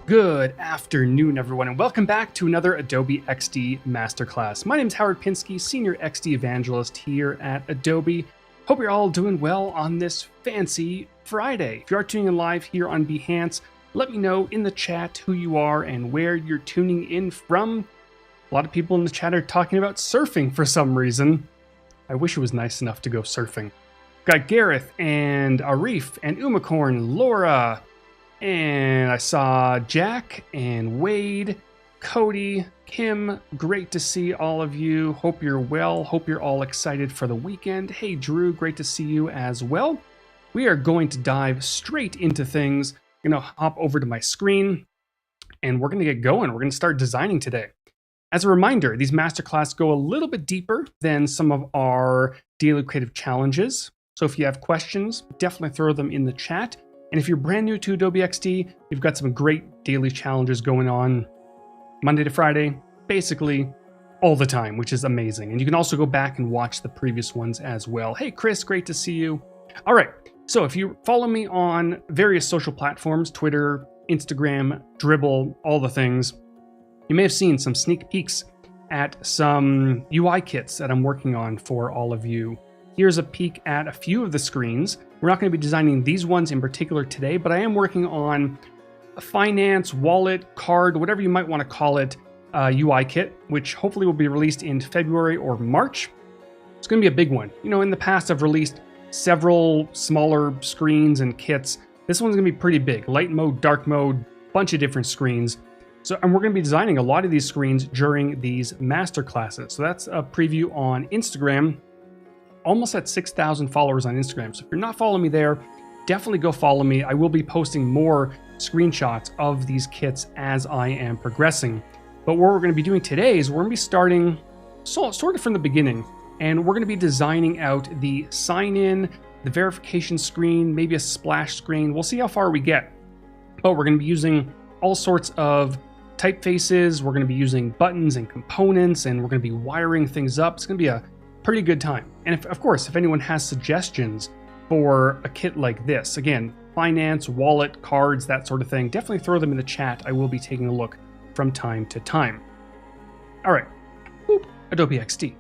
Good afternoon, everyone, and welcome back to another Adobe XD Masterclass. My name is Howard Pinsky, Senior XD Evangelist here at Adobe. Hope you're all doing well on this fancy Friday. If you are tuning in live here on Behance, let me know in the chat who you are and where you're tuning in from. A lot of people in the chat are talking about surfing for some reason. I wish it was nice enough to go surfing. Got Gareth and Arif and Umacorn, Laura, and I saw Jack and Wade, Cody, Kim. Great to see all of you. Hope you're well. Hope you're all excited for the weekend. Hey, Drew, great to see you as well. We are going to dive straight into things. I'm going to hop over to my screen and we're going to get going. We're going to start designing today. As a reminder, these masterclass go a little bit deeper than some of our daily creative challenges. So if you have questions, definitely throw them in the chat. And if you're brand new to Adobe XD, we've got some great daily challenges going on Monday to Friday, basically all the time, which is amazing. And you can also go back and watch the previous ones as well. Hey, Chris, great to see you. All right, so if you follow me on various social platforms, Twitter, Instagram, Dribbble, all the things, you may have seen some sneak peeks at some UI kits that I'm working on for all of you. Here's a peek at a few of the screens. We're not going to be designing these ones in particular today, but I am working on a finance, wallet, card, whatever you might want to call it, UI kit, which hopefully will be released in February or March. It's going to be a big one. You know, in the past, I've released several smaller screens and kits. This one's going to be pretty big. Light mode, dark mode, bunch of different screens. And we're going to be designing a lot of these screens during these master classes. So that's a preview on Instagram. Almost at 6,000 followers on Instagram. So if you're not following me there, definitely go follow me. I will be posting more screenshots of these kits as I am progressing. But what we're going to be doing today is we're going to be starting sort of from the beginning. And we're going to be designing out the sign-in, the verification screen, maybe a splash screen. We'll see how far we get. But we're going to be using all sorts of typefaces. We're going to be using buttons and components, and we're going to be wiring things up. It's going to be a pretty good time. And of course, if anyone has suggestions for a kit like this, again, finance, wallet, cards, that sort of thing, definitely throw them in the chat. I will be taking a look from time to time. All right, Adobe XD.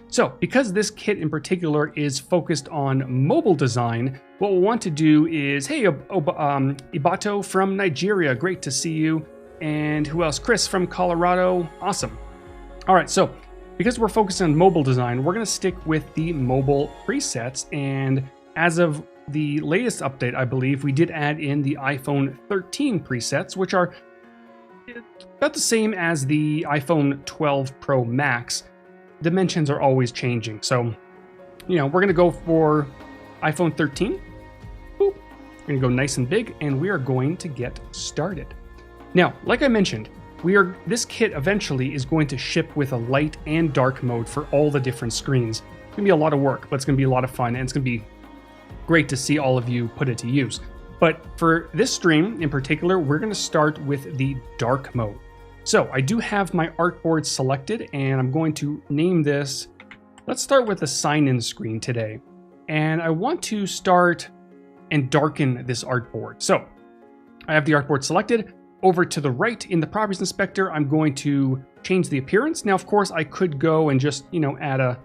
So because this kit in particular is focused on mobile design, what we'll want to do is, hey, Ibato from Nigeria, great to see you. And who else? Chris from Colorado, awesome. All right, so because we're focused on mobile design, we're going to stick with the mobile presets. And as of the latest update, I believe, we did add in the iPhone 13 presets, which are about the same as the iPhone 12 Pro Max. Dimensions are always changing. So, you know, we're going to go for iPhone 13. Boop. We're going to go nice and big, and we are going to get started. Now, like I mentioned, this kit eventually is going to ship with a light and dark mode for all the different screens. It's going to be a lot of work, but it's going to be a lot of fun, and it's going to be great to see all of you put it to use. But for this stream in particular, we're going to start with the dark mode. So I do have my artboard selected, and I'm going to name this. Let's start with the sign-in screen today. And I want to start and darken this artboard. So I have the artboard selected. Over to the right in the Properties Inspector, I'm going to change the appearance. Now, of course, I could go and just, you know, add a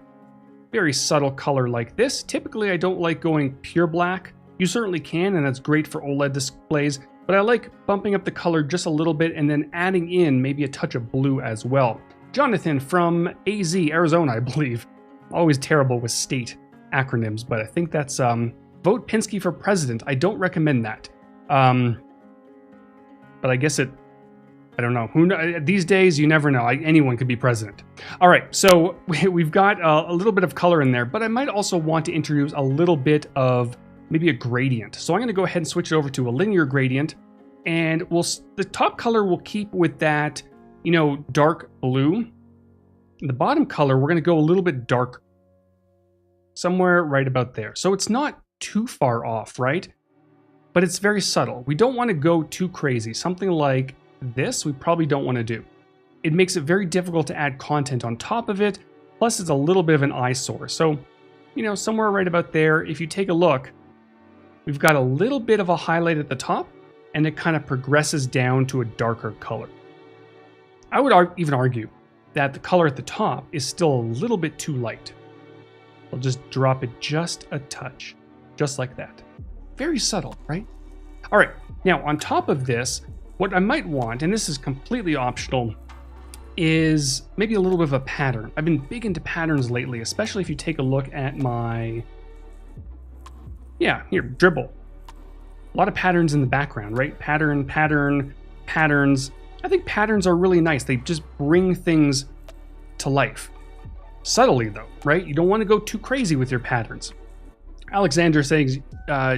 very subtle color like this. Typically, I don't like going pure black. You certainly can, and that's great for OLED displays, but I like bumping up the color just a little bit and then adding in maybe a touch of blue as well. Jonathan from AZ, Arizona, I believe. Always terrible with state acronyms, but I think that's Vote Pinsky for President. I don't recommend that. But I guess I don't know. These days, you never know. Anyone could be president. All right, so we've got a little bit of color in there, but I might also want to introduce a little bit of maybe a gradient. So I'm going to go ahead and switch it over to a linear gradient, and the top color will keep with that, you know, dark blue. The bottom color, we're going to go a little bit darker, somewhere right about there. So it's not too far off, right? But it's very subtle. We don't want to go too crazy. Something like this, we probably don't want to do. It makes it very difficult to add content on top of it. Plus, it's a little bit of an eyesore. So, you know, somewhere right about there, if you take a look, we've got a little bit of a highlight at the top, and it kind of progresses down to a darker color. I would even argue that the color at the top is still a little bit too light. I'll just drop it just a touch, just like that. Very subtle, right? All right, now on top of this, what I might want, and this is completely optional, is maybe a little bit of a pattern. I've been big into patterns lately, especially if you take a look at my, here, dribble. A lot of patterns in the background, right? Pattern, patterns. I think patterns are really nice. They just bring things to life. Subtly though, right? You don't want to go too crazy with your patterns. Alexander saying,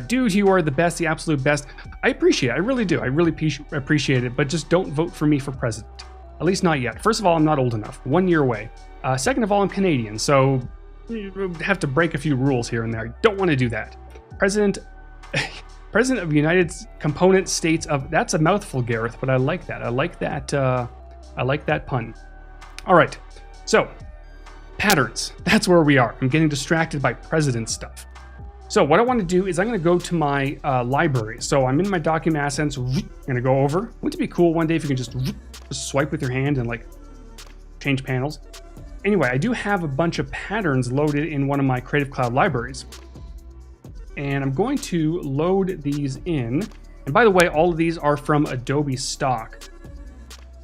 dude, you are the best, the absolute best. I appreciate it. I really do. I really appreciate it, but just don't vote for me for president. At least not yet. First of all, I'm not old enough. 1 year away. Second of all, I'm Canadian, so you have to break a few rules here and there. Don't want to do that. President of United Component States of... That's a mouthful, Gareth, but I like that. I like that pun. All right, so patterns. That's where we are. I'm getting distracted by president stuff. So what I want to do is I'm going to go to my library. So I'm in my document assets. I'm going to go over. Wouldn't it be cool one day if you can just swipe with your hand and like change panels? Anyway, I do have a bunch of patterns loaded in one of my Creative Cloud libraries. And I'm going to load these in. And by the way, all of these are from Adobe stock.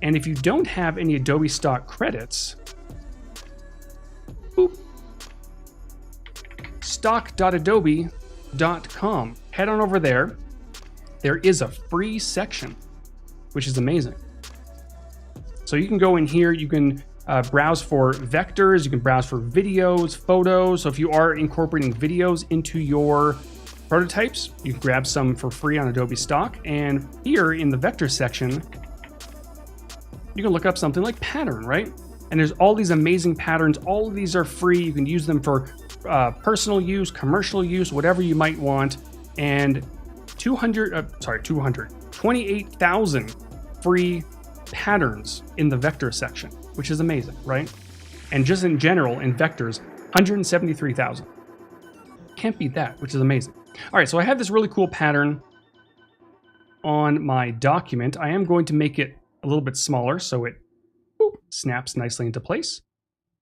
And if you don't have any Adobe stock credits, boop, stock.adobe.com. Head on over there. There is a free section, which is amazing. So you can go in here, you can browse for vectors, you can browse for videos, photos. So if you are incorporating videos into your prototypes, you can grab some for free on Adobe stock. And here in the vector section, you can look up something like pattern, right? And there's all these amazing patterns. All of these are free. You can use them for personal use, commercial use, whatever you might want. And 28,000 free patterns in the vector section, which is amazing, right? And just in general, in vectors, 173,000. Can't beat that, which is amazing. All right, so I have this really cool pattern on my document. I am going to make it a little bit smaller so it snaps nicely into place.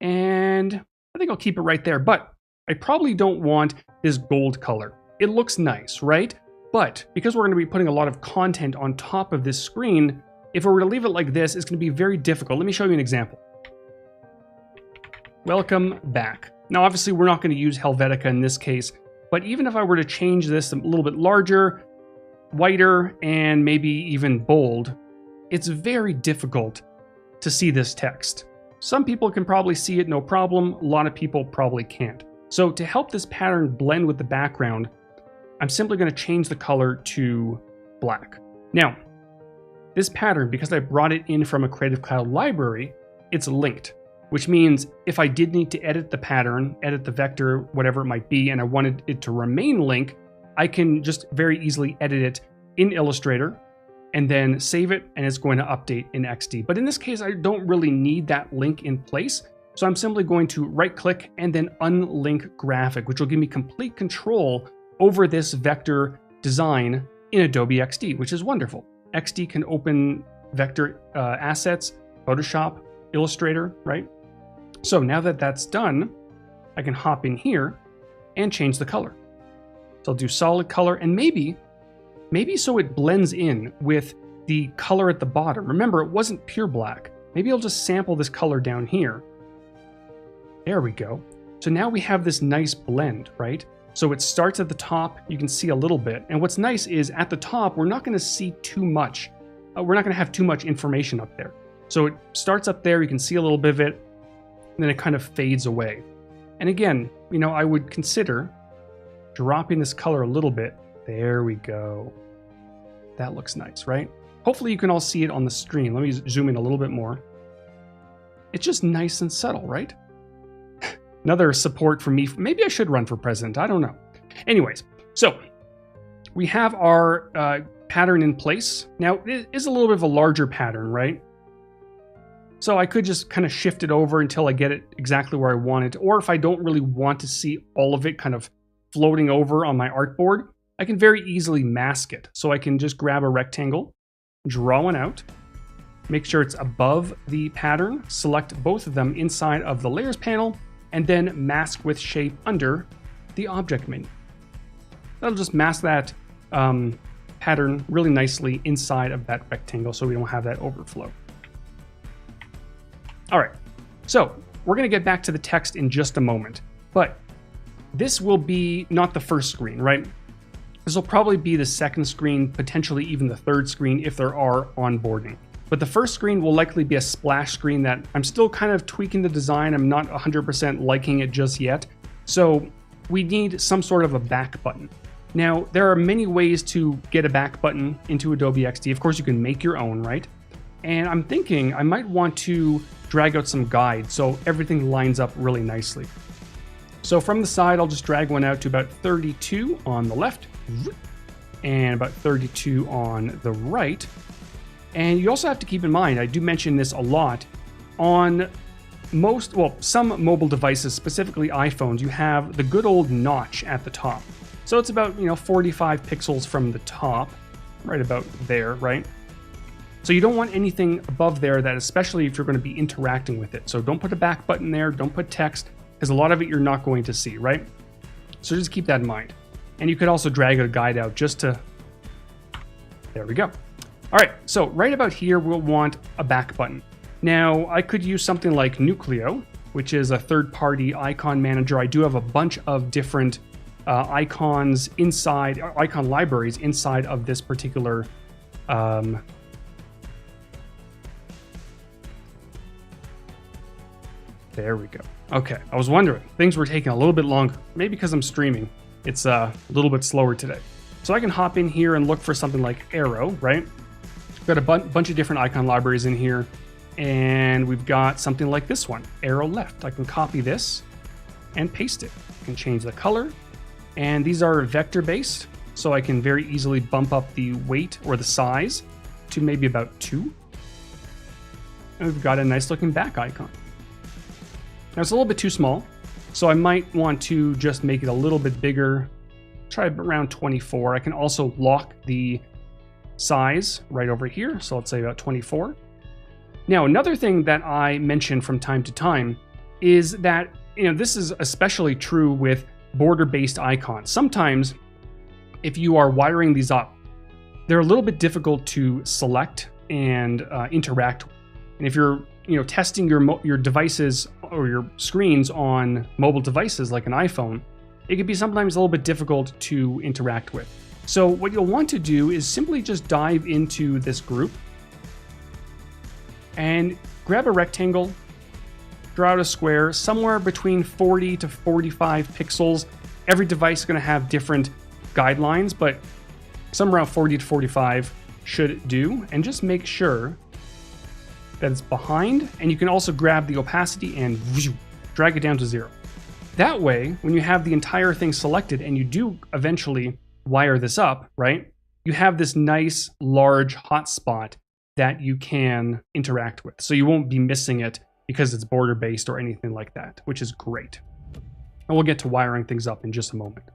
And I think I'll keep it right there, but I probably don't want this gold color. It looks nice, right? But because we're going to be putting a lot of content on top of this screen, if I were to leave it like this, it's going to be very difficult. Let me show you an example. Welcome back. Now, obviously, we're not going to use Helvetica in this case, but even if I were to change this a little bit larger, whiter, and maybe even bold, it's very difficult to see this text. Some people can probably see it no problem. A lot of people probably can't. So to help this pattern blend with the background, I'm simply going to change the color to black. Now, this pattern, because I brought it in from a Creative Cloud library, it's linked, which means if I did need to edit the pattern, edit the vector, whatever it might be, and I wanted it to remain linked, I can just very easily edit it in Illustrator and then save it, and it's going to update in XD. But in this case, I don't really need that link in place. So I'm simply going to right-click and then unlink graphic, which will give me complete control over this vector design in Adobe XD, which is wonderful. XD can open vector assets, Photoshop, Illustrator, right? So now that that's done, I can hop in here and change the color. So I'll do solid color, and maybe so it blends in with the color at the bottom. Remember, it wasn't pure black. Maybe I'll just sample this color down here. There we go. So now we have this nice blend, right? So it starts at the top, you can see a little bit. And what's nice is at the top, we're not gonna see too much. We're not gonna have too much information up there. So it starts up there, you can see a little bit of it, and then it kind of fades away. And again, you know, I would consider dropping this color a little bit. There we go. That looks nice, right? Hopefully you can all see it on the screen. Let me zoom in a little bit more. It's just nice and subtle, right? Another support from me. Maybe I should run for president. I don't know. Anyways, so we have our pattern in place. Now, it is a little bit of a larger pattern, right? So I could just kind of shift it over until I get it exactly where I want it. Or if I don't really want to see all of it kind of floating over on my artboard, I can very easily mask it. So I can just grab a rectangle, draw one out, make sure it's above the pattern, select both of them inside of the layers panel, and then mask with shape under the object menu. That'll just mask that pattern really nicely inside of that rectangle so we don't have that overflow. All right, so we're gonna get back to the text in just a moment, but this will be not the first screen, right? This will probably be the second screen, potentially even the third screen if there are onboarding. But the first screen will likely be a splash screen that I'm still kind of tweaking the design. I'm not 100% liking it just yet. So we need some sort of a back button. Now, there are many ways to get a back button into Adobe XD. Of course, you can make your own, right? And I'm thinking I might want to drag out some guides so everything lines up really nicely. So from the side, I'll just drag one out to about 32 on the left and about 32 on the right. And you also have to keep in mind, I do mention this a lot, on some mobile devices, specifically iPhones, you have the good old notch at the top. So it's about, 45 pixels from the top, right about there, right? So you don't want anything above there that, especially if you're going to be interacting with it. So don't put a back button there, don't put text, because a lot of it you're not going to see, right? So just keep that in mind. And you could also drag a guide out just to, there we go. All right, so right about here, we'll want a back button. Now, I could use something like Nucleo, which is a third-party icon manager. I do have a bunch of different icons inside, icon libraries inside of this particular there we go. Okay, I was wondering, things were taking a little bit longer. Maybe because I'm streaming, it's a little bit slower today. So I can hop in here and look for something like Arrow, right? We've got a bunch of different icon libraries in here, and we've got something like this one, Arrow Left. I can copy this and paste it. I can change the color, and these are vector-based, so I can very easily bump up the weight or the size to maybe about 2. And we've got a nice looking back icon. Now it's a little bit too small, so I might want to just make it a little bit bigger, try around 24. I can also lock the size right over here, so let's say about 24. Now, another thing that I mention from time to time is that, this is especially true with border-based icons. Sometimes, if you are wiring these up, they're a little bit difficult to select and interact with. And if you're testing your devices or your screens on mobile devices like an iPhone, it can be sometimes a little bit difficult to interact with. So what you'll want to do is simply just dive into this group and grab a rectangle, draw out a square somewhere between 40 to 45 pixels. Every device is going to have different guidelines, but somewhere around 40 to 45 should do. And just make sure that it's behind, and you can also grab the opacity and drag it down to 0. That way, when you have the entire thing selected and you do eventually wire this up, right, you have this nice large hotspot that you can interact with. So you won't be missing it because it's border based or anything like that, which is great. And we'll get to wiring things up in just a moment.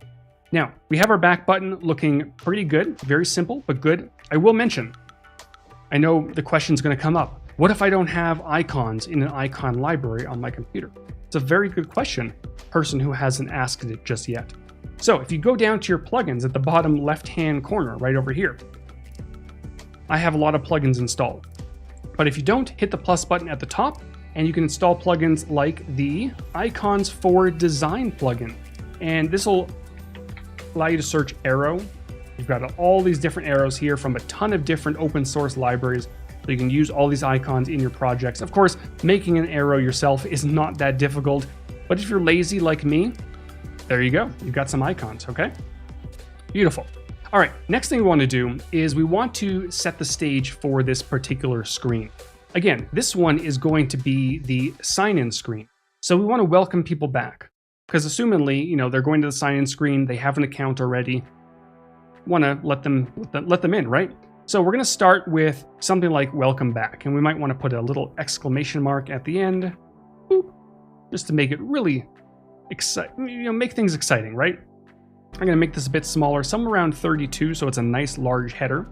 Now, we have our back button looking pretty good, very simple, but good. I will mention, I know the question's going to come up. What if I don't have icons in an icon library on my computer? It's a very good question, person who hasn't asked it just yet. So if you go down to your plugins at the bottom left-hand corner, right over here, I have a lot of plugins installed. But if you don't, hit the plus button at the top, and you can install plugins like the Icons for Design plugin. And this will allow you to search arrow. You've got all these different arrows here from a ton of different open source libraries. So you can use all these icons in your projects. Of course, making an arrow yourself is not that difficult, but if you're lazy like me, there you go. You've got some icons, okay? Beautiful. All right, next thing we want to do is we want to set the stage for this particular screen. Again, this one is going to be the sign-in screen. So we want to welcome people back because assumingly, they're going to the sign-in screen, they have an account already, want to let them in, right? So we're going to start with something like welcome back, and we might want to put a little exclamation mark at the end, boop, just to make it really make things exciting, right? I'm going to make this a bit smaller, somewhere around 32, so it's a nice large header.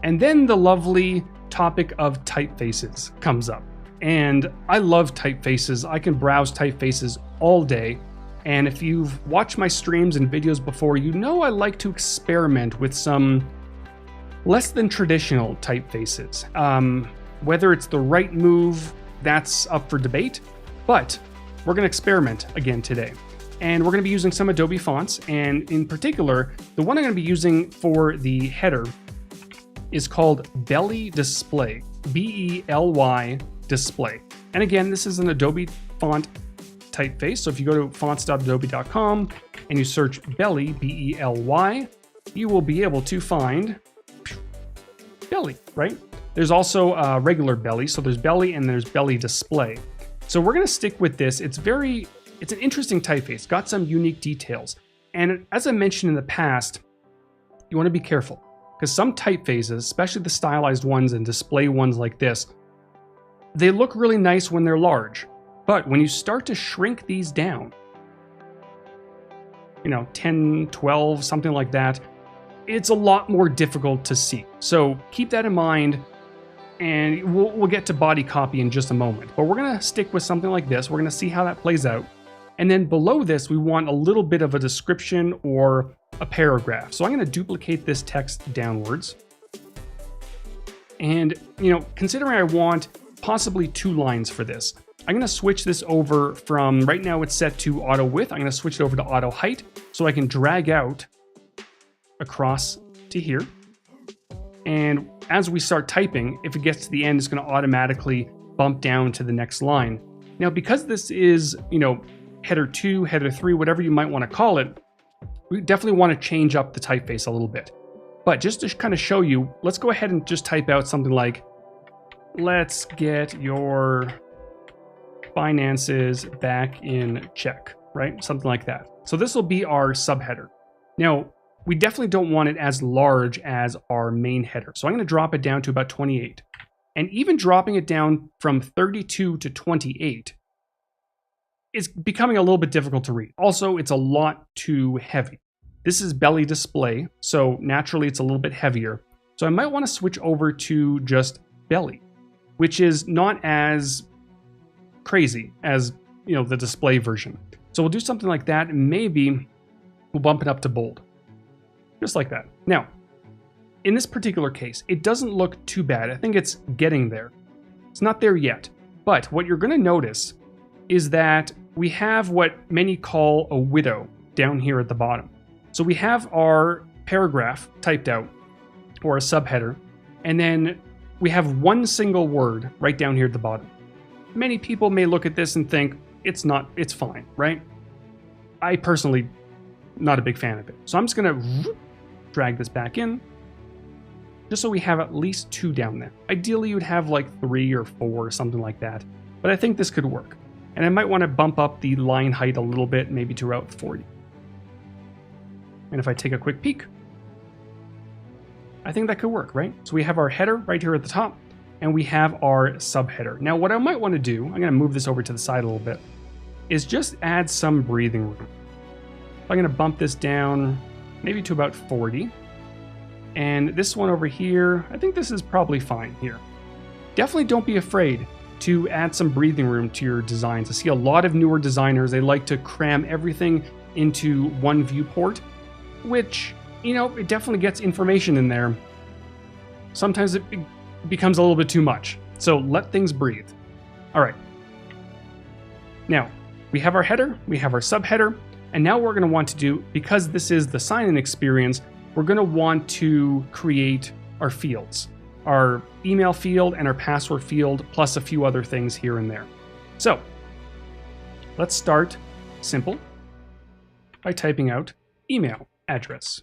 And then the lovely topic of typefaces comes up. And I love typefaces. I can browse typefaces all day. And if you've watched my streams and videos before, you know I like to experiment with some less than traditional typefaces. Whether it's the right move, that's up for debate, but we're going to experiment again today. And we're going to be using some Adobe fonts, and in particular, the one I'm going to be using for the header is called Belly Display, B-E-L-Y Display. And again, this is an Adobe font typeface, so if you go to fonts.adobe.com and you search Belly, B-E-L-Y, you will be able to find Belly, right? There's also regular Belly, so there's Belly and there's Belly Display. So we're going to stick with this. It's an interesting typeface, got some unique details. And as I mentioned in the past, you want to be careful because some typefaces, especially the stylized ones and display ones like this, they look really nice when they're large. But when you start to shrink these down, 10, 12, something like that, it's a lot more difficult to see. So keep that in mind, and we'll get to body copy in just a moment. But we're going to stick with something like this. We're going to see how that plays out. And then below this, we want a little bit of a description or a paragraph. So I'm going to duplicate this text downwards. And, considering I want possibly 2 lines for this, I'm going to switch this over from, right now it's set to auto width. I'm going to switch it over to auto height so I can drag out across to here. And as we start typing, if it gets to the end, it's going to automatically bump down to the next line. Now, because this is, header 2, header 3, whatever you might want to call it, we definitely want to change up the typeface a little bit. But just to kind of show you, let's go ahead and just type out something like, let's get your finances back in check, right? Something like that. So this will be our subheader. Now, we definitely don't want it as large as our main header. So I'm going to drop it down to about 28. And even dropping it down from 32 to 28 is becoming a little bit difficult to read. Also, it's a lot too heavy. This is Belly Display, so naturally it's a little bit heavier. So I might want to switch over to just Belly, which is not as crazy as, the display version. So we'll do something like that, and maybe we'll bump it up to bold. Just like that. Now, in this particular case, it doesn't look too bad. I think it's getting there. It's not there yet. But what you're going to notice is that we have what many call a widow down here at the bottom. So we have our paragraph typed out, or a subheader, and then we have one single word right down here at the bottom. Many people may look at this and think, it's fine, right? I personally, not a big fan of it. So I'm just going to drag this back in, just so we have at least 2 down there. Ideally, you'd have like 3 or 4 or something like that, but I think this could work. And I might want to bump up the line height a little bit, maybe to about 40. And if I take a quick peek, I think that could work, right? So we have our header right here at the top, and we have our subheader. Now, what I might want to do, I'm going to move this over to the side a little bit, is just add some breathing room. I'm going to bump this down maybe to about 40. And this one over here, I think this is probably fine here. Definitely don't be afraid to add some breathing room to your designs. I see a lot of newer designers, they like to cram everything into one viewport, which, it definitely gets information in there. Sometimes it becomes a little bit too much. So let things breathe. All right. Now, we have our header, we have our subheader, and now what we're going to want to do, because this is the sign-in experience, we're going to want to create our fields, our email field and our password field, plus a few other things here and there. So let's start simple by typing out email address.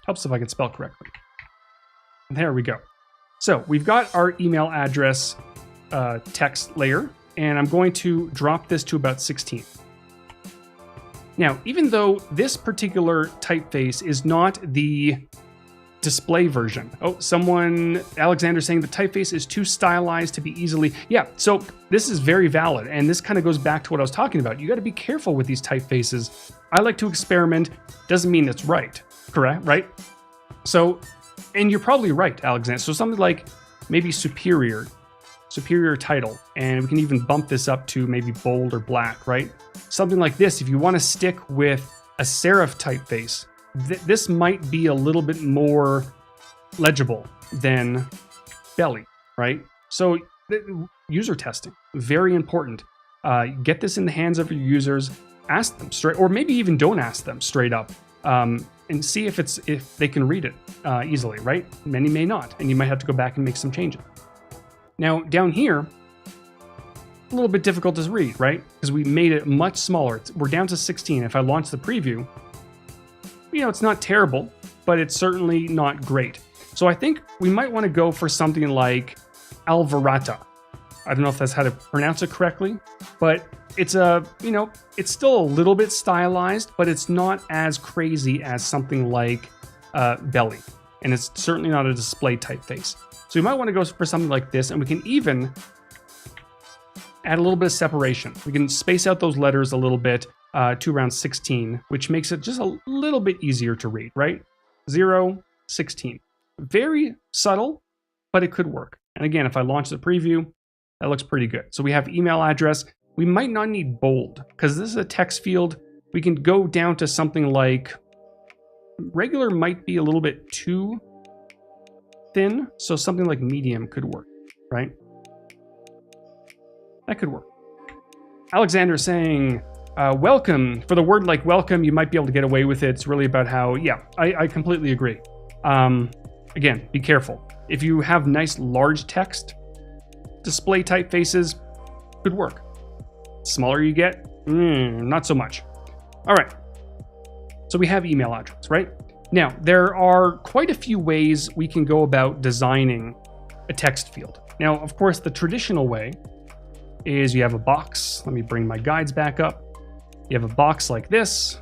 Helps if I can spell correctly. There we go. So we've got our email address text layer, and I'm going to drop this to about 16. Now, even though this particular typeface is not the display version. Oh, Alexander saying the typeface is too stylized to be easily. Yeah, so this is very valid. And this kind of goes back to what I was talking about. You got to be careful with these typefaces. I like to experiment. Doesn't mean it's right. Correct, right? So, and you're probably right, Alexander. So something like maybe superior title. And we can even bump this up to maybe bold or black, right? Something like this, if you want to stick with a serif typeface, this might be a little bit more legible than belly, right? So user testing, very important. Get this in the hands of your users, ask them straight, or maybe even don't ask them straight up, and see if they can read it easily, right? Many may not, and you might have to go back and make some changes. Now down here, a little bit difficult to read, right? Because we made it much smaller. We're down to 16. If I launch the preview, it's not terrible, but it's certainly not great. So I think we might want to go for something like Alvarata. I don't know if that's how to pronounce it correctly, but it's it's still a little bit stylized, but it's not as crazy as something like Belly. And it's certainly not a display typeface. So you might want to go for something like this, and we can even add a little bit of separation. We can space out those letters a little bit to around 16, which makes it just a little bit easier to read, right? 0, 16. Very subtle, but it could work. And again, if I launch the preview, that looks pretty good. So we have email address. We might not need bold because this is a text field. We can go down to something like regular might be a little bit too thin. So something like medium could work, right? That could work. Alexander saying, welcome. For the word like welcome, you might be able to get away with it. It's really about how, I completely agree. Again, be careful. If you have nice large text, display typefaces could work. Smaller you get, not so much. All right. So we have email address, right? Now, there are quite a few ways we can go about designing a text field. Now, of course, the traditional way is you have a box. Let me bring my guides back up. You have a box like this,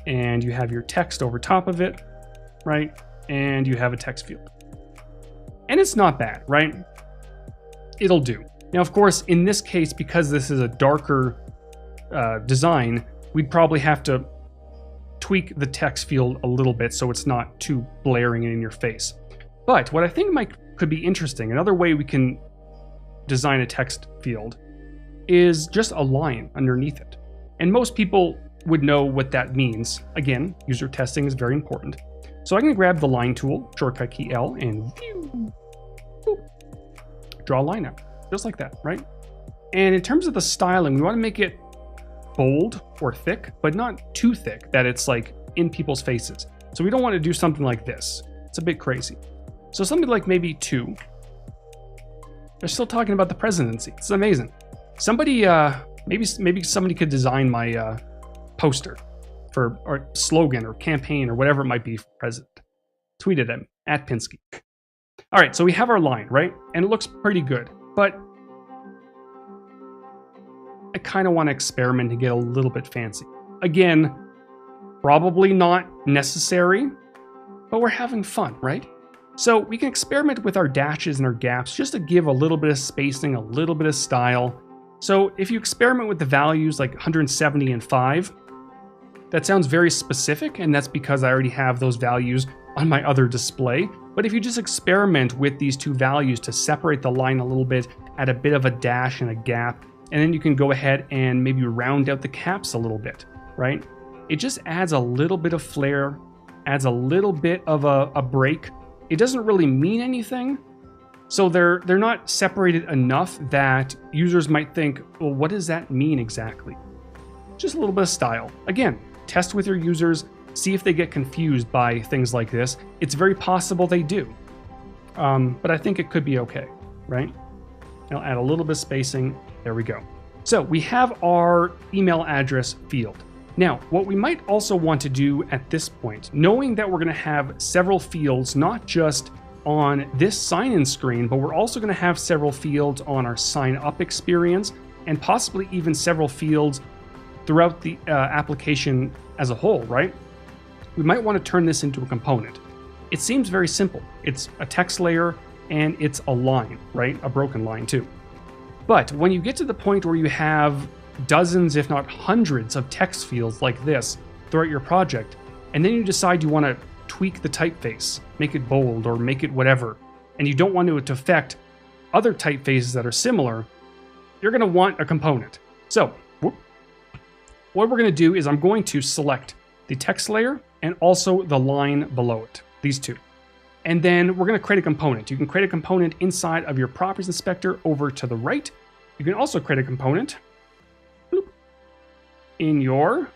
and you have your text over top of it, right? And you have a text field. And it's not bad, right? It'll do. Now, of course, in this case, because this is a darker design, we'd probably have to tweak the text field a little bit so it's not too blaring in your face. But what I think could be interesting, another way we can design a text field is just a line underneath it. And most people would know what that means. Again, user testing is very important. So I'm going to grab the line tool, shortcut key L, and draw a line out, just like that, right? And in terms of the styling, we want to make it bold or thick, but not too thick that it's like in people's faces. So we don't want to do something like this. It's a bit crazy. So something like maybe 2. They're still talking about the presidency. It's amazing. Somebody, maybe somebody could design my poster or slogan or campaign or whatever it might be for president. Tweet it at me, at Pinsky. All right, so we have our line, right? And it looks pretty good, but I kind of want to experiment and get a little bit fancy. Again, probably not necessary, but we're having fun, right? So we can experiment with our dashes and our gaps just to give a little bit of spacing, a little bit of style. So if you experiment with the values like 170 and 5, that sounds very specific, and that's because I already have those values on my other display. But if you just experiment with these two values to separate the line a little bit, add a bit of a dash and a gap, and then you can go ahead and maybe round out the caps a little bit, right? It just adds a little bit of flair, adds a little bit of a break. It doesn't really mean anything. So they're not separated enough that users might think, well, what does that mean exactly? Just a little bit of style. Again, test with your users, see if they get confused by things like this. It's very possible they do. But I think it could be okay, right? I'll add a little bit of spacing. There we go. So we have our email address field. Now, what we might also want to do at this point, knowing that we're going to have several fields, not just on this sign-in screen, but we're also going to have several fields on our sign-up experience, and possibly even several fields throughout the application as a whole, right? we might want to turn this into a component. It seems very simple. It's a text layer and it's a line, right? A broken line too. But when you get to the point where you have dozens, if not hundreds of text fields like this throughout your project, and then you decide you want to tweak the typeface, make it bold or make it whatever, and you don't want it to affect other typefaces that are similar, you're going to want a component. So what we're going to do is I'm going to select the text layer and also the line below it, these two. And then we're going to create a component. You can create a component inside of your properties inspector over to the right. You can also create a component in your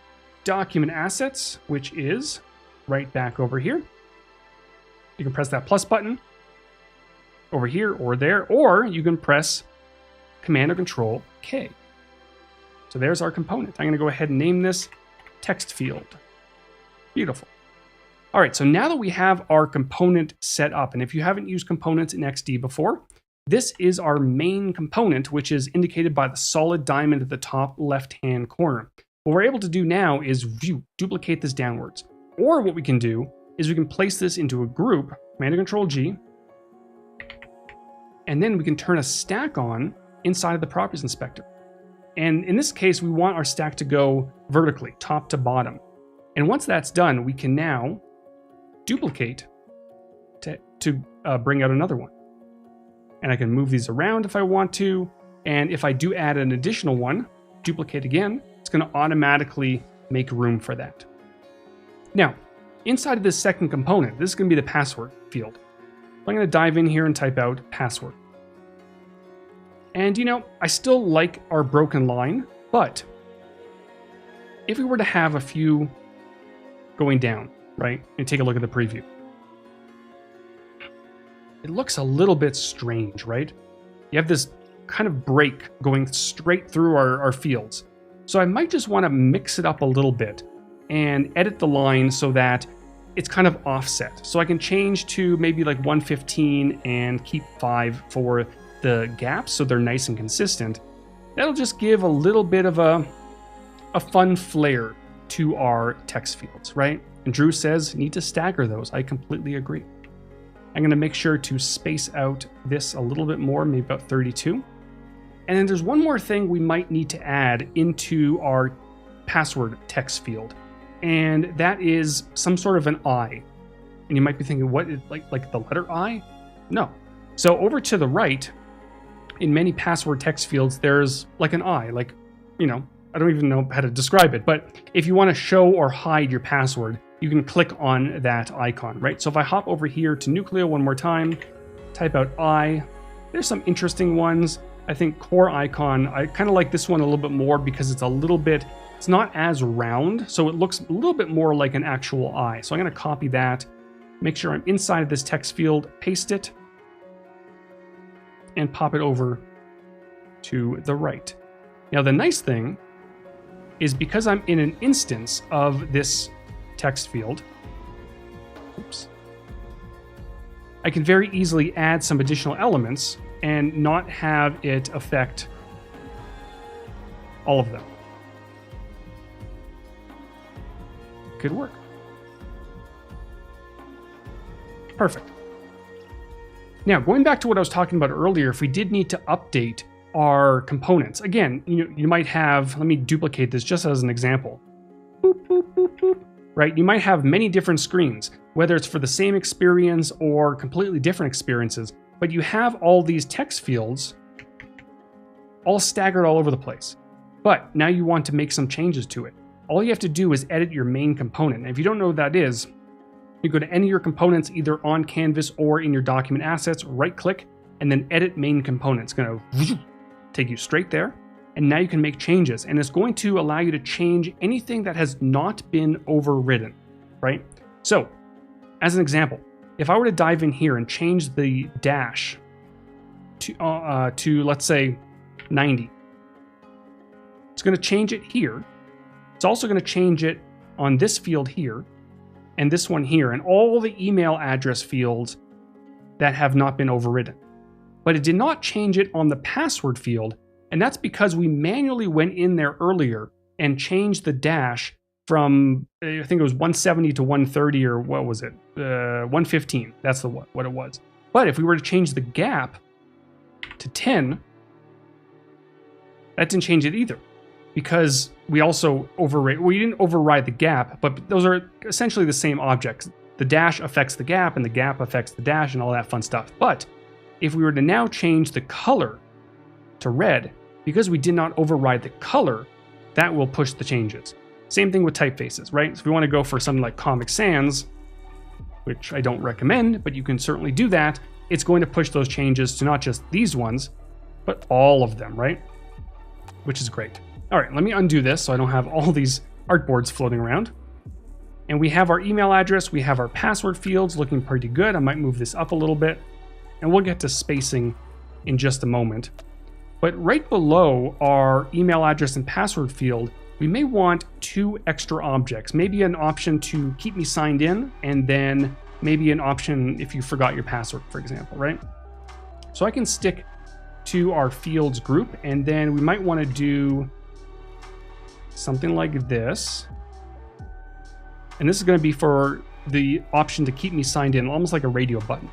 document assets, which is right back over here. You can press that plus button over here or there, or you can press Command or Control K. So there's our component. I'm going to go ahead and name this text field. Beautiful. All right, so now that we have our component set up, and if you haven't used components in XD before, this is our main component, which is indicated by the solid diamond at the top left-hand corner. What we're able to do now is duplicate this downwards. Or what we can do is we can place this into a group, Command and Control G, and then we can turn a stack on inside of the properties inspector. And in this case, we want our stack to go vertically, top to bottom. And once that's done, we can now duplicate to bring out another one. And I can move these around if I want to. And if I do add an additional one, duplicate again, it's going to automatically make room for that. Now, inside of this second component, this is going to be the password field. I'm going to dive in here and type out password. And I still like our broken line, but if we were to have a few going down, right, and take a look at the preview, it looks a little bit strange, right? You have this kind of break going straight through our fields. So I might just want to mix it up a little bit and edit the line so that it's kind of offset. So I can change to maybe like 115 and keep 5 for the gaps so they're nice and consistent. That'll just give a little bit of a fun flair to our text fields, right? And Drew says, need to stagger those. I completely agree. I'm going to make sure to space out this a little bit more, maybe about 32. And then there's one more thing we might need to add into our password text field. And that is some sort of an I. And you might be thinking, what, like the letter I? No. So over to the right, in many password text fields, there's like an I, like, I don't even know how to describe it, but if you want to show or hide your password, you can click on that icon, right? So if I hop over here to Nucleo one more time, type out I, there's some interesting ones. I think core icon, I kind of like this one a little bit more because it's a little bit, it's not as round, so it looks a little bit more like an actual I. So I'm going to copy that, make sure I'm inside of this text field, paste it, and pop it over to the right. Now the nice thing is because I'm in an instance of this text field, I can very easily add some additional elements and not have it affect all of them. Could work. Perfect. Now, going back to what I was talking about earlier, if we did need to update our components, again, you might have, let me duplicate this just as an example. Boop, boop, boop, boop. Right? You might have many different screens, whether it's for the same experience or completely different experiences, but you have all these text fields all staggered all over the place. But now you want to make some changes to it. All you have to do is edit your main component. And if you don't know what that is, you go to any of your components either on Canvas or in your document assets, right click, and then edit main component. It's going to take you straight there. And now you can make changes, and it's going to allow you to change anything that has not been overridden, right? So, as an example, if I were to dive in here and change the dash to let's say 90, it's going to change it here. It's also going to change it on this field here, and this one here, and all the email address fields that have not been overridden. But it did not change it on the password field. And that's because we manually went in there earlier and changed the dash from, I think it was 170 to 130, or what was it? 115. That's what it was. But if we were to change the gap to 10, that didn't change it either, because we also we didn't override the gap, but those are essentially the same objects. The dash affects the gap, and the gap affects the dash, and all that fun stuff. But if we were to now change the color to red, because we did not override the color, that will push the changes. Same thing with typefaces, right? So if we want to go for something like Comic Sans, which I don't recommend, but you can certainly do that, it's going to push those changes to not just these ones, but all of them, right? Which is great. All right, let me undo this so I don't have all these artboards floating around. And we have our email address, we have our password fields looking pretty good. I might move this up a little bit, and we'll get to spacing in just a moment. But right below our email address and password field, we may want 2 extra objects. Maybe an option to keep me signed in, and then maybe an option if you forgot your password, for example, right? So I can stick to our fields group, and then we might want to do something like this. And this is going to be for the option to keep me signed in, almost like a radio button.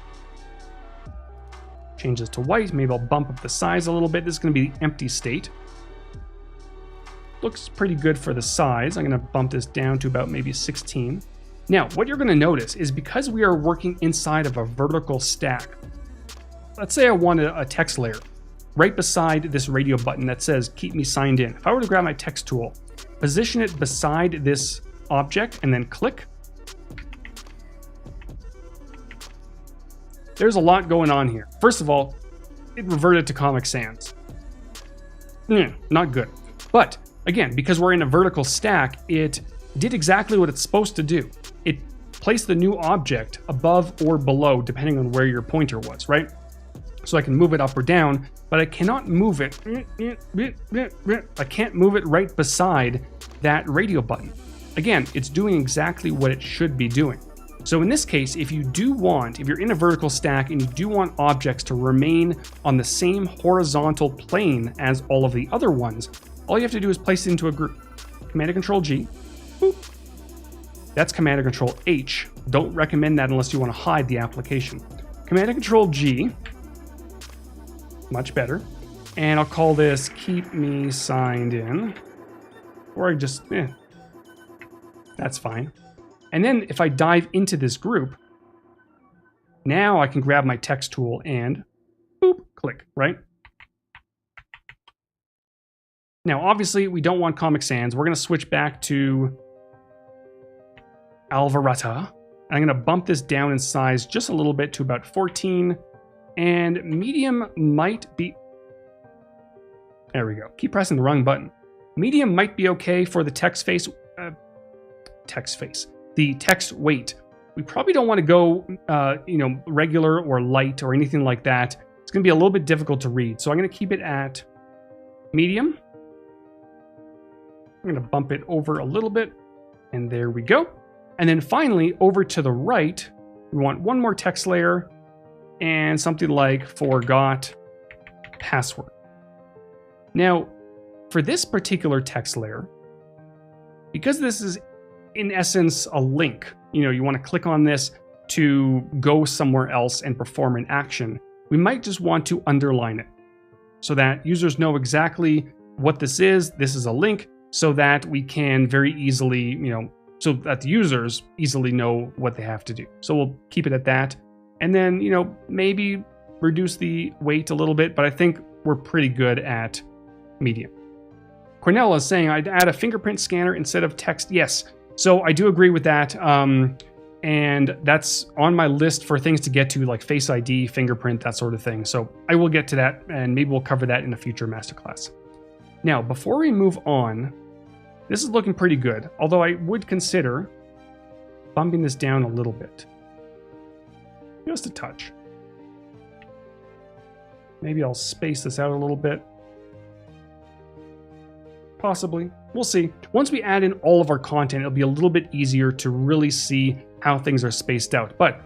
Change this to white. Maybe I'll bump up the size a little bit. This is going to be the empty state. Looks pretty good for the size. I'm going to bump this down to about maybe 16. Now, what you're going to notice is because we are working inside of a vertical stack, let's say I want a text layer right beside this radio button that says keep me signed in. If I were to grab my text tool, position it beside this object, and then click, there's a lot going on here. First of all, it reverted to Comic Sans. Not good. But again, because we're in a vertical stack, it did exactly what it's supposed to do. It placed the new object above or below, depending on where your pointer was, right? So I can move it up or down, but I cannot move it. I can't move it right beside that radio button. Again, it's doing exactly what it should be doing. So in this case, if you're in a vertical stack and you do want objects to remain on the same horizontal plane as all of the other ones, all you have to do is place it into a group. Command and Control G. Boop. That's Command and Control H. Don't recommend that unless you want to hide the application. Command and Control G. Much better. And I'll call this Keep Me Signed In. Or I just, that's fine. And then if I dive into this group, now I can grab my text tool and boop, click, right? Now, obviously, we don't want Comic Sans. We're going to switch back to Alvaretta. I'm going to bump this down in size just a little bit to about 14. And medium might be... There we go. Keep pressing the wrong button. Medium might be okay for the text face. The text weight. We probably don't want to go, regular or light or anything like that. It's going to be a little bit difficult to read. So I'm going to keep it at medium. I'm going to bump it over a little bit. And there we go. And then finally, over to the right, we want one more text layer and something like forgot password. Now, for this particular text layer, because this is in essence a link, you want to click on this to go somewhere else and perform an action, we might just want to underline it so that users know exactly what this is. This is a link, so that we can very easily, so that the users easily know what they have to do. So we'll keep it at that. And then, maybe reduce the weight a little bit, but I think we're pretty good at medium. Cornell is saying I'd add a fingerprint scanner instead of text. Yes. So I do agree with that. And that's on my list for things to get to, like Face ID, fingerprint, that sort of thing. So I will get to that, and maybe we'll cover that in a future masterclass. Now, before we move on, this is looking pretty good, although I would consider bumping this down a little bit. Just a touch. Maybe I'll space this out a little bit. Possibly. We'll see. Once we add in all of our content, it'll be a little bit easier to really see how things are spaced out. But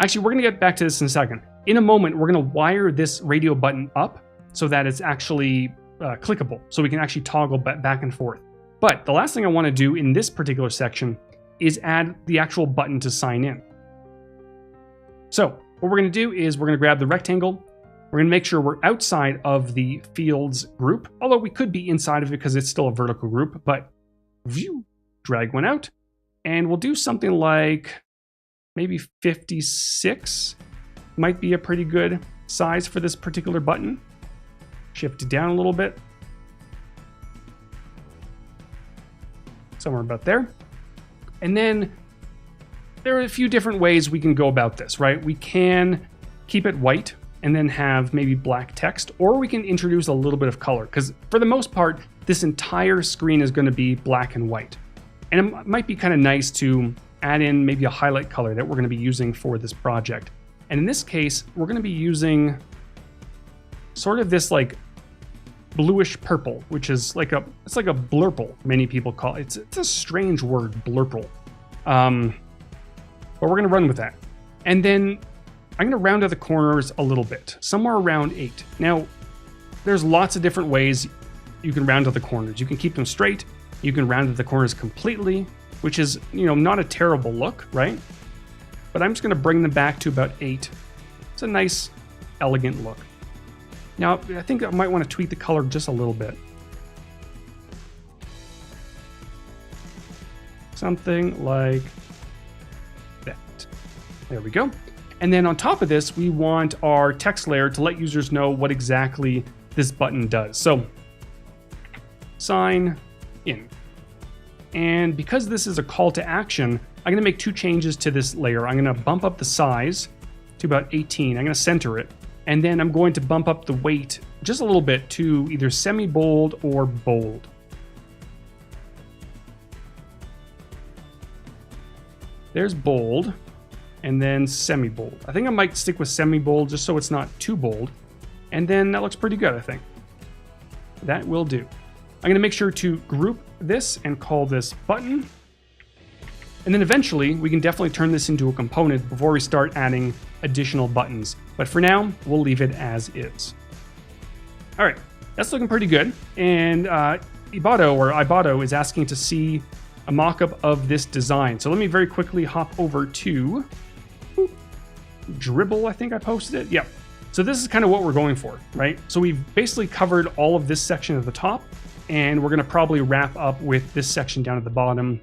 actually, we're going to get back to this in a second. In a moment, we're going to wire this radio button up so that it's actually clickable, so we can actually toggle back and forth. But the last thing I want to do in this particular section is add the actual button to sign in. So what we're going to do is we're going to grab the rectangle. We're going to make sure we're outside of the fields group, although we could be inside of it because it's still a vertical group, but drag one out, and we'll do something like maybe 56 might be a pretty good size for this particular button. Shift it down a little bit. Somewhere about there. And then there are a few different ways we can go about this, right? We can keep it white and then have maybe black text, or we can introduce a little bit of color, because for the most part, this entire screen is going to be black and white. And it might be kind of nice to add in maybe a highlight color that we're going to be using for this project. And in this case, we're going to be using sort of this like bluish purple, which is like it's like a blurple, many people call it. It's a strange word, blurple. But we're going to run with that. And then I'm going to round out the corners a little bit, somewhere around 8. Now, there's lots of different ways you can round out the corners. You can keep them straight. You can round out the corners completely, which is, not a terrible look, right? But I'm just going to bring them back to about 8. It's a nice, elegant look. Now, I think I might want to tweak the color just a little bit. Something like that. There we go. And then on top of this, we want our text layer to let users know what exactly this button does. So, sign in. And because this is a call to action, I'm going to make 2 changes to this layer. I'm going to bump up the size to about 18. I'm going to center it. And then I'm going to bump up the weight just a little bit to either semi-bold or bold. There's bold. And then semi-bold. I think I might stick with semi-bold just so it's not too bold. And then that looks pretty good, I think. That will do. I'm going to make sure to group this and call this button. And then eventually, we can definitely turn this into a component before we start adding additional buttons. But for now, we'll leave it as is. All right, that's looking pretty good. And Iboto is asking to see a mock-up of this design. So let me very quickly hop over to Dribble, I think I posted it. Yep. So this is kind of what we're going for, right? So we've basically covered all of this section at the top, and we're going to probably wrap up with this section down at the bottom.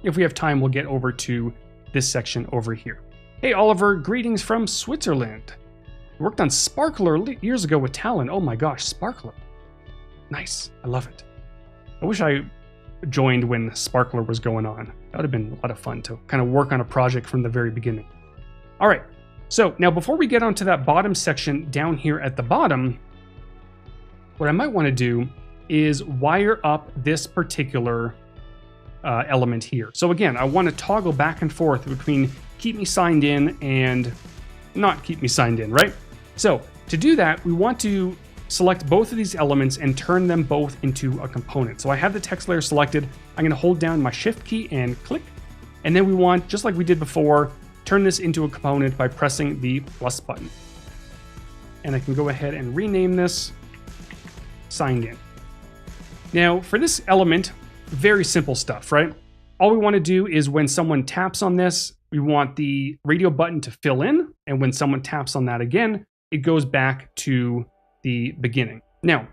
If we have time, we'll get over to this section over here. Hey, Oliver, greetings from Switzerland. Worked on Sparkler years ago with Talon. Oh my gosh, Sparkler. Nice. I love it. I wish I joined when Sparkler was going on. That would have been a lot of fun to kind of work on a project from the very beginning. All right. So now before we get onto that bottom section down here at the bottom, what I might want to do is wire up this particular element here. So again, I want to toggle back and forth between keep me signed in and not keep me signed in, right? So to do that, we want to select both of these elements and turn them both into a component. So I have the text layer selected. I'm going to hold down my shift key and click. And then we want, just like we did before, turn this into a component by pressing the plus button. And I can go ahead and rename this signed in. Now for this element, very simple stuff, right? All we want to do is when someone taps on this, we want the radio button to fill in. And when someone taps on that again, it goes back to the beginning. Now,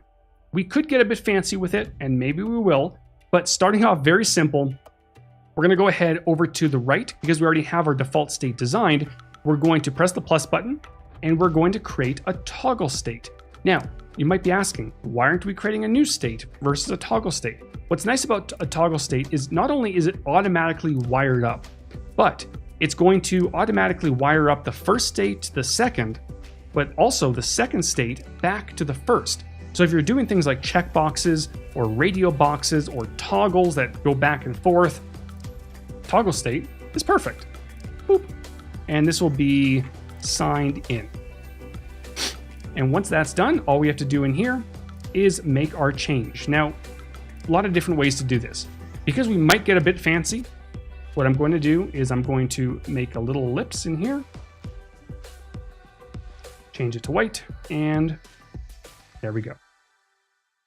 we could get a bit fancy with it, and maybe we will, but starting off very simple, we're going to go ahead over to the right because we already have our default state designed. We're going to press the plus button, and we're going to create a toggle state. Now, you might be asking, why aren't we creating a new state versus a toggle state? What's nice about a toggle state is not only is it automatically wired up, but it's going to automatically wire up the first state to the second, but also the second state back to the first. So if you're doing things like checkboxes or radio boxes or toggles that go back and forth, toggle state is perfect. Boop. And this will be signed in. And once that's done, all we have to do in here is make our change. Now, a lot of different ways to do this. Because we might get a bit fancy, what I'm going to do is I'm going to make a little ellipse in here, change it to white, and there we go.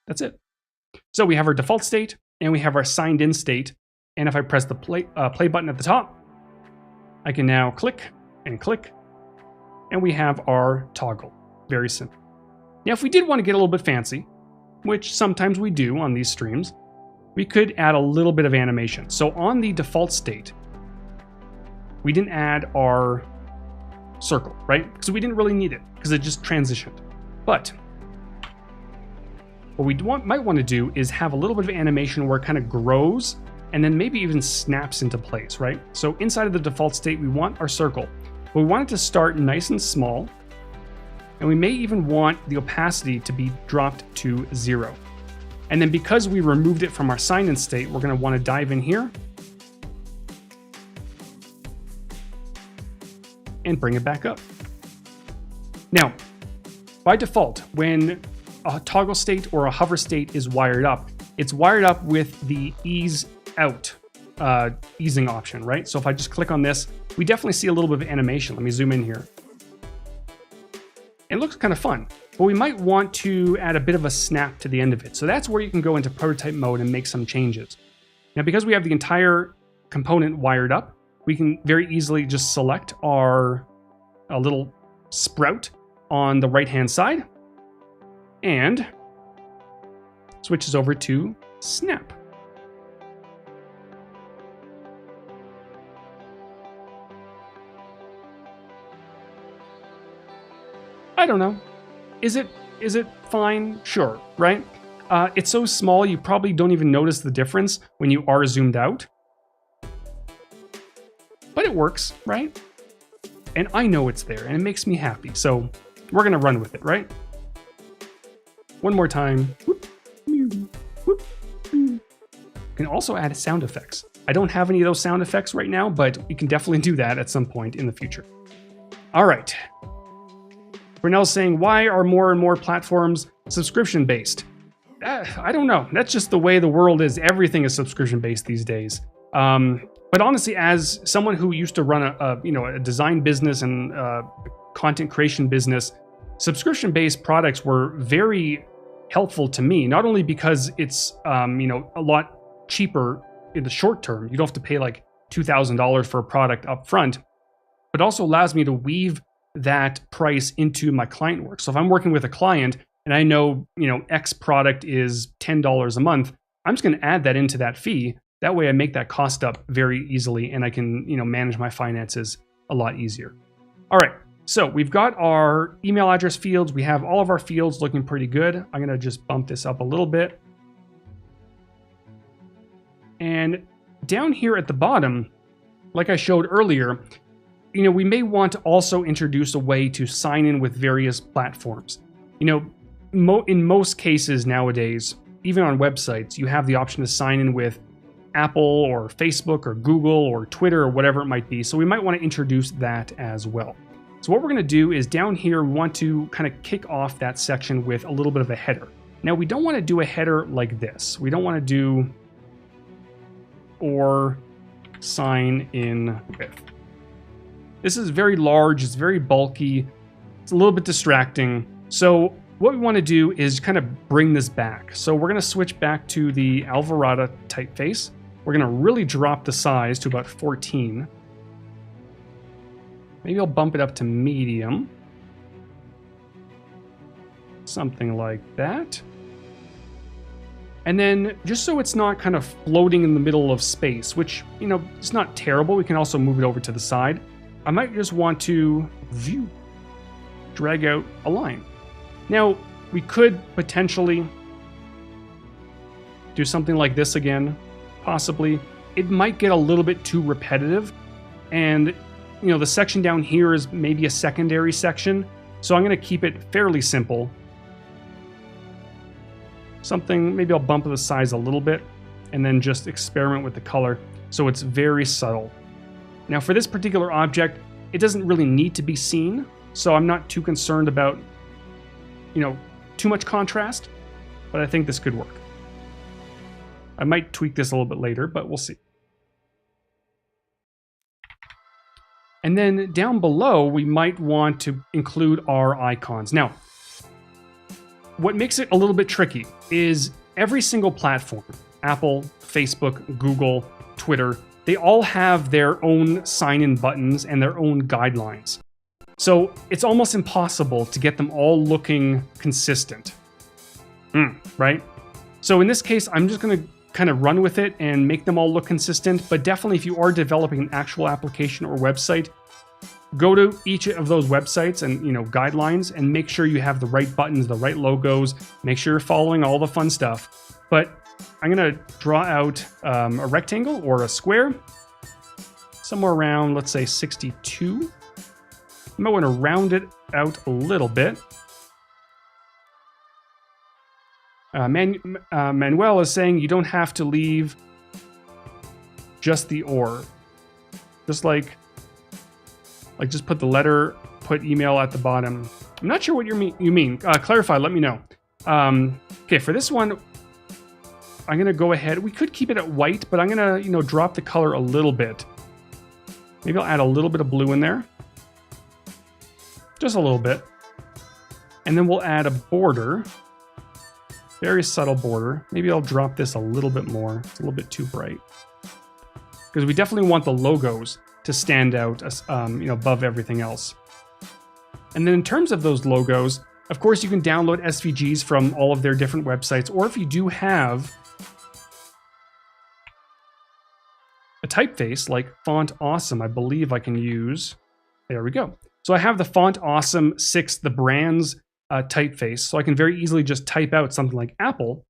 That's it. So we have our default state, and we have our signed in state. And if I press the play button at the top, I can now click, and we have our toggle. Very simple. Now, if we did want to get a little bit fancy, which sometimes we do on these streams, we could add a little bit of animation. So on the default state, we didn't add our circle, right? Because we didn't really need it, because it just transitioned. But what we might want to do is have a little bit of animation where it kind of grows and then maybe even snaps into place, right? So inside of the default state, we want our circle, but we want it to start nice and small. And we may even want the opacity to be dropped to 0. And then because we removed it from our sign-in state, we're going to want to dive in here and bring it back up. Now, by default, when a toggle state or a hover state is wired up, it's wired up with the ease out easing option, right? So if I just click on this, we definitely see a little bit of animation. Let me zoom in here. It looks kind of fun, but we might want to add a bit of a snap to the end of it. So that's where you can go into prototype mode and make some changes. Now, because we have the entire component wired up, we can very easily just select our little sprout on the right-hand side and switches over to snap. I don't know. Is it fine? Sure, right? It's so small you probably don't even notice the difference when you are zoomed out. But it works, right? And I know it's there, and it makes me happy. So we're gonna run with it, right? One more time. Whoop, whoop. You can also add sound effects. I don't have any of those sound effects right now, but you can definitely do that at some point in the future. All right. Brunel's saying, why are more and more platforms subscription-based? I don't know. That's just the way the world is. Everything is subscription-based these days. But honestly, as someone who used to run a design business and content creation business, subscription-based products were very helpful to me. Not only because it's a lot cheaper in the short term. You don't have to pay like $2,000 for a product up front, but also allows me to weave that price into my client work. So if I'm working with a client and I know, X product is $10 a month, I'm just going to add that into that fee. That way I make that cost up very easily and I can, manage my finances a lot easier. All right. So we've got our email address fields. We have all of our fields looking pretty good. I'm going to just bump this up a little bit. And down here at the bottom, like I showed earlier, we may want to also introduce a way to sign in with various platforms. In most cases nowadays, even on websites, you have the option to sign in with Apple or Facebook or Google or Twitter or whatever it might be. So we might want to introduce that as well. So what we're going to do is down here, we want to kind of kick off that section with a little bit of a header. Now, we don't want to do a header like this. We don't want to do or sign in with. This is very large, it's very bulky, it's a little bit distracting. So what we want to do is kind of bring this back. So we're going to switch back to the Alvarado typeface. We're going to really drop the size to about 14. Maybe I'll bump it up to medium. Something like that. And then just so it's not kind of floating in the middle of space, which, it's not terrible. We can also move it over to the side. I might just want to drag out a line. Now, we could potentially do something like this again, possibly. It might get a little bit too repetitive. And, the section down here is maybe a secondary section. So I'm going to keep it fairly simple. Maybe I'll bump the size a little bit and then just experiment with the color so it's very subtle. Now for this particular object, it doesn't really need to be seen, so I'm not too concerned about, too much contrast, but I think this could work. I might tweak this a little bit later, but we'll see. And then down below, we might want to include our icons. Now, what makes it a little bit tricky is every single platform Apple, Facebook, Google, Twitter, they all have their own sign-in buttons and their own guidelines. So it's almost impossible to get them all looking consistent, right? So in this case, I'm just going to kind of run with it and make them all look consistent. But definitely, if you are developing an actual application or website, go to each of those websites and guidelines and make sure you have the right buttons, the right logos. Make sure you're following all the fun stuff. But I'm going to draw out a rectangle or a square somewhere around, let's say 62. I might want to round it out a little bit. Manuel is saying you don't have to leave just the or. Just like just put the letter, put email at the bottom. I'm not sure what you mean. Clarify, let me know. Okay, for this one, I'm gonna go ahead. We could keep it at white, but I'm gonna, drop the color a little bit. Maybe I'll add a little bit of blue in there. Just a little bit. And then we'll add a border. Very subtle border. Maybe I'll drop this a little bit more. It's a little bit too bright. Because we definitely want the logos to stand out, above everything else. And then in terms of those logos, of course, you can download SVGs from all of their different websites, or if you do have a typeface like Font Awesome, I believe I can use. There we go. So I have the Font Awesome 6, the brand's typeface, so I can very easily just type out something like Apple.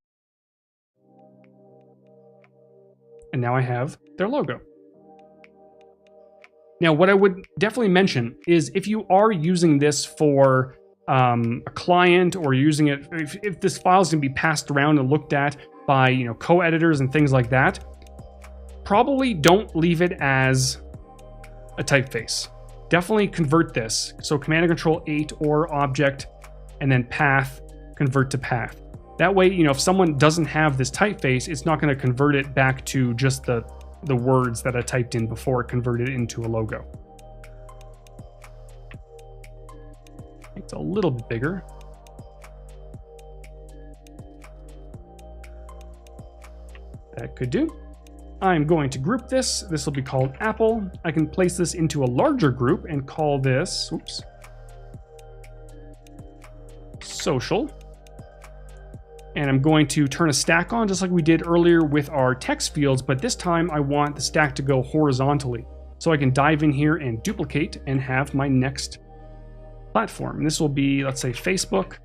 And now I have their logo. Now, what I would definitely mention is if you are using this for a client or using it, if this file is going to be passed around and looked at by co-editors and things like that, probably don't leave it as a typeface. Definitely convert this. So Command and Control 8 or Object and then Path, convert to Path. That way, if someone doesn't have this typeface, it's not going to convert it back to just the words that I typed in before it converted it into a logo. It's a little bit bigger. That could do. I'm going to group this. This will be called Apple. I can place this into a larger group and call this, social. And I'm going to turn a stack on just like we did earlier with our text fields, but this time I want the stack to go horizontally. So I can dive in here and duplicate and have my next platform. And this will be, let's say, Facebook.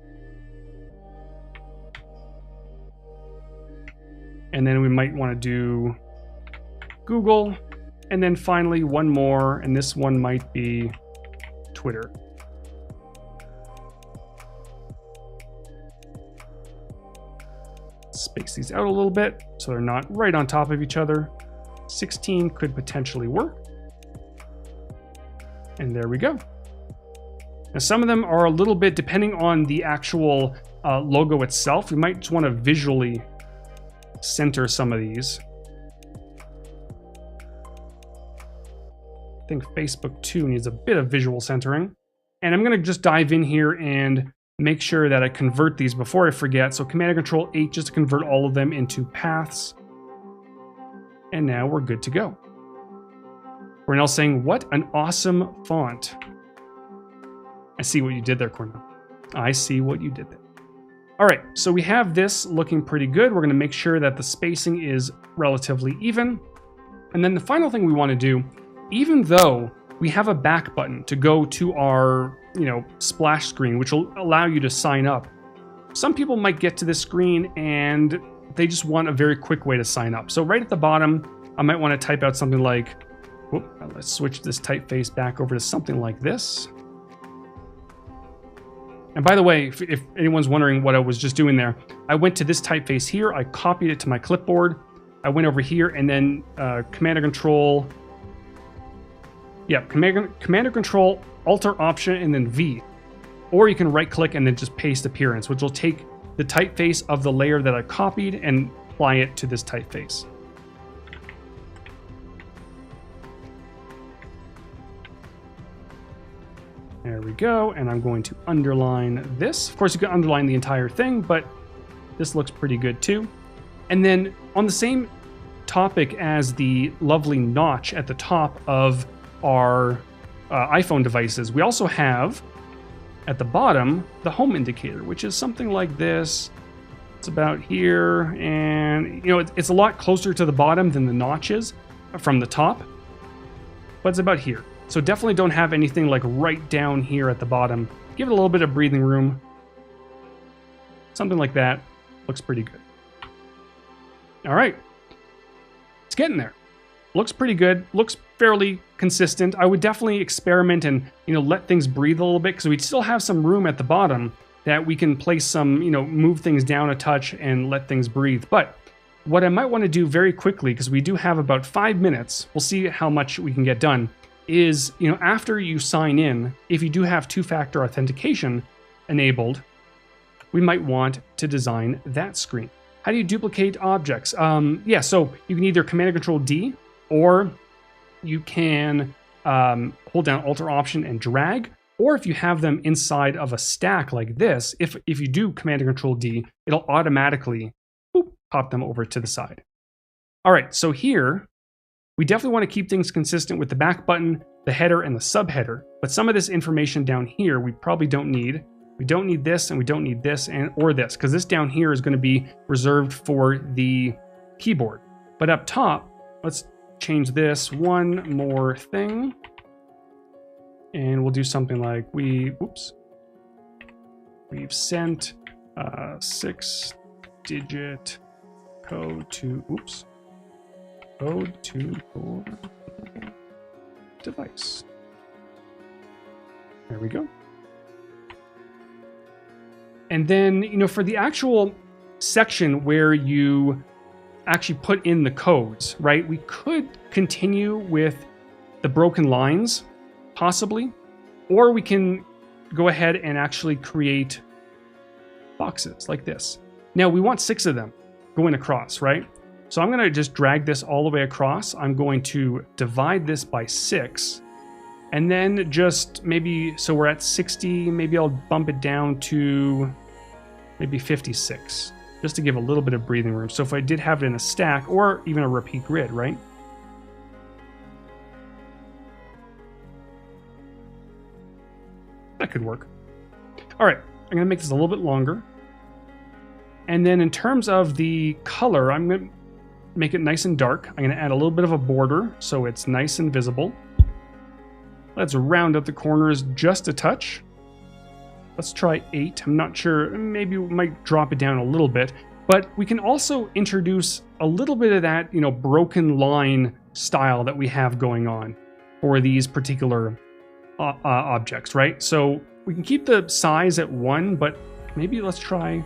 And then we might want to do Google. And then finally one more, and this one might be Twitter. Space these out a little bit so they're not right on top of each other. 16 could potentially work. And there we go. Now some of them are a little bit, depending on the actual logo itself, we might just want to visually center some of these. I think Facebook 2 needs a bit of visual centering. And I'm going to just dive in here and make sure that I convert these before I forget. So Command and Control 8 just to convert all of them into paths. And now we're good to go. We're now saying, what an awesome font. I see what you did there, Cornell. I see what you did there. All right, so we have this looking pretty good. We're going to make sure that the spacing is relatively even. And then the final thing we want to do, even though we have a back button to go to our splash screen, which will allow you to sign up. Some people might get to this screen and they just want a very quick way to sign up. So right at the bottom, I might want to type out something like, let's switch this typeface back over to something like this. And by the way, if anyone's wondering what I was just doing there, I went to this typeface here, I copied it to my clipboard, I went over here and then Command and Control, Command and Control, Alt Option, and then V. Or you can right click and then just paste appearance, which will take the typeface of the layer that I copied and apply it to this typeface. There we go, and I'm going to underline this. Of course, you can underline the entire thing, but this looks pretty good too. And then on the same topic as the lovely notch at the top of our iPhone devices, we also have at the bottom the home indicator, which is something like this. It's about here, and it's a lot closer to the bottom than the notch is from the top, but it's about here. So definitely don't have anything like right down here at the bottom. Give it a little bit of breathing room. Something like that looks pretty good. All right, it's getting there. Looks pretty good. Looks fairly consistent. I would definitely experiment and let things breathe a little bit, because we still have some room at the bottom that we can place some, move things down a touch and let things breathe. But what I might want to do very quickly, because we do have about 5 minutes, we'll see how much we can get done, is after you sign in, if you do have two-factor authentication enabled, we might want to design that screen. How do you duplicate objects? Yeah, so you can either Command and Control D, or you can hold down Alt or Option and drag, or if you have them inside of a stack like this, if you do Command and Control D, it'll automatically pop them over to the side. All right, so here, we definitely want to keep things consistent with the back button, the header, and the subheader, but some of this information down here we probably don't need. We don't need this, and we don't need this, or this, because this down here is going to be reserved for the keyboard. But up top, let's change this one more thing, and we'll do something like we've sent a 6-digit code to your device. There we go. And then, for the actual section where you actually put in the codes, right? We could continue with the broken lines, possibly, or we can go ahead and actually create boxes like this. Now, we want 6 of them going across, right? So I'm going to just drag this all the way across. I'm going to divide this by 6. And then just maybe, so we're at 60, maybe I'll bump it down to maybe 56, just to give a little bit of breathing room. So if I did have it in a stack, or even a repeat grid, right? That could work. All right, I'm gonna make this a little bit longer. And then in terms of the color, I'm gonna make it nice and dark. I'm gonna add a little bit of a border so it's nice and visible. Let's round up the corners just a touch. Let's try 8. I'm not sure, maybe we might drop it down a little bit, but we can also introduce a little bit of that, broken line style that we have going on for these particular objects, right? So we can keep the size at 1, but maybe let's try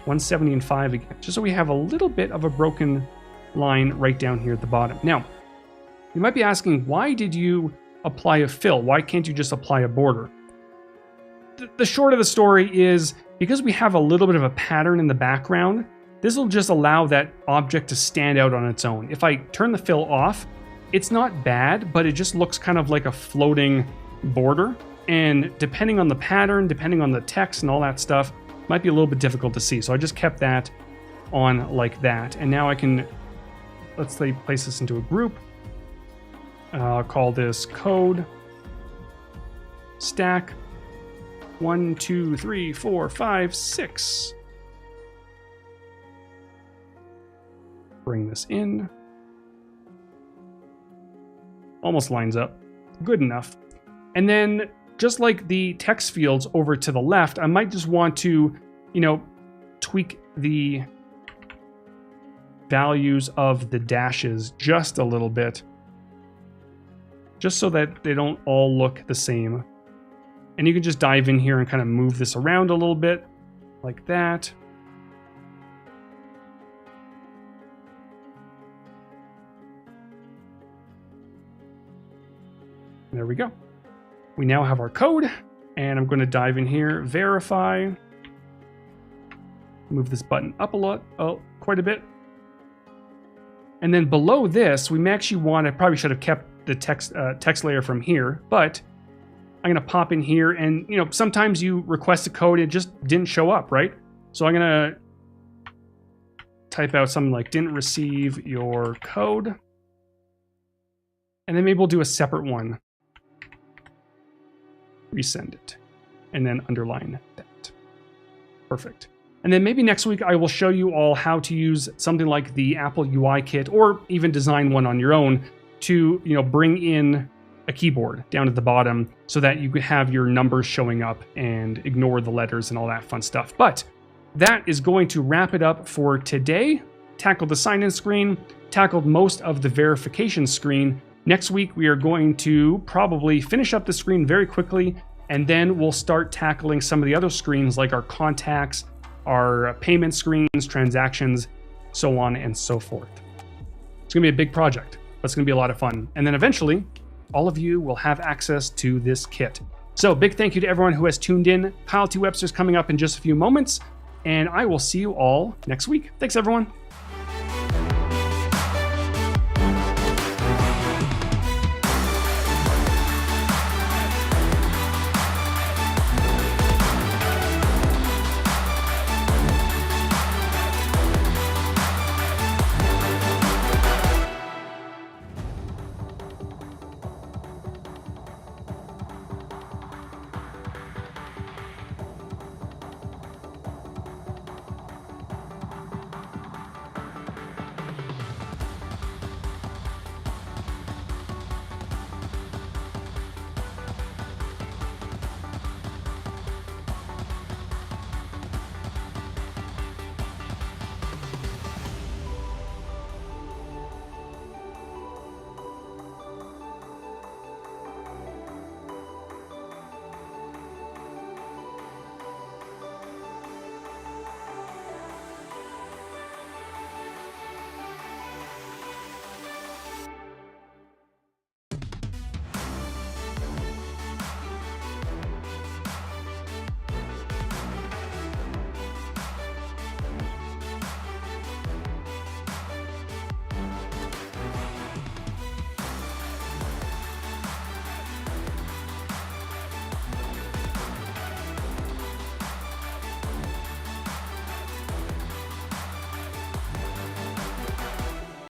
170 and 5 again, just so we have a little bit of a broken line right down here at the bottom. Now, you might be asking, why did you apply a fill? Why can't you just apply a border? The short of the story is, because we have a little bit of a pattern in the background, this will just allow that object to stand out on its own. If I turn the fill off, it's not bad, but it just looks kind of like a floating border. And depending on the pattern, depending on the text and all that stuff, might be a little bit difficult to see. So I just kept that on like that. And now I can, let's say, place this into a group. I'll call this code stack 1, 2, 3, 4, 5, 6. Bring this in. Almost lines up. Good enough. And then, just like the text fields over to the left, I might just want to, tweak the values of the dashes just a little bit, just so that they don't all look the same. And you can just dive in here and kind of move this around a little bit, like that. There we go. We now have our code, and I'm going to dive in here, verify, move this button up a lot, quite a bit. And then below this, we may actually want, I probably should have kept the text layer from here, but I'm going to pop in here, and sometimes you request a code, it just didn't show up, right? So I'm going to type out something like didn't receive your code. And then maybe we'll do a separate one. Resend it. And then underline that. Perfect. And then maybe next week I will show you all how to use something like the Apple UI kit, or even design one on your own to, bring in a keyboard down at the bottom so that you could have your numbers showing up and ignore the letters and all that fun stuff. But that is going to wrap it up for today. Tackled the sign-in screen, tackled most of the verification screen. Next week, we are going to probably finish up the screen very quickly, and then we'll start tackling some of the other screens like our contacts, our payment screens, transactions, so on and so forth. It's going to be a big project, but it's going to be a lot of fun. And then eventually, all of you will have access to this kit. So big thank you to everyone who has tuned in. Kyle T. Webster's coming up in just a few moments, and I will see you all next week. Thanks, everyone.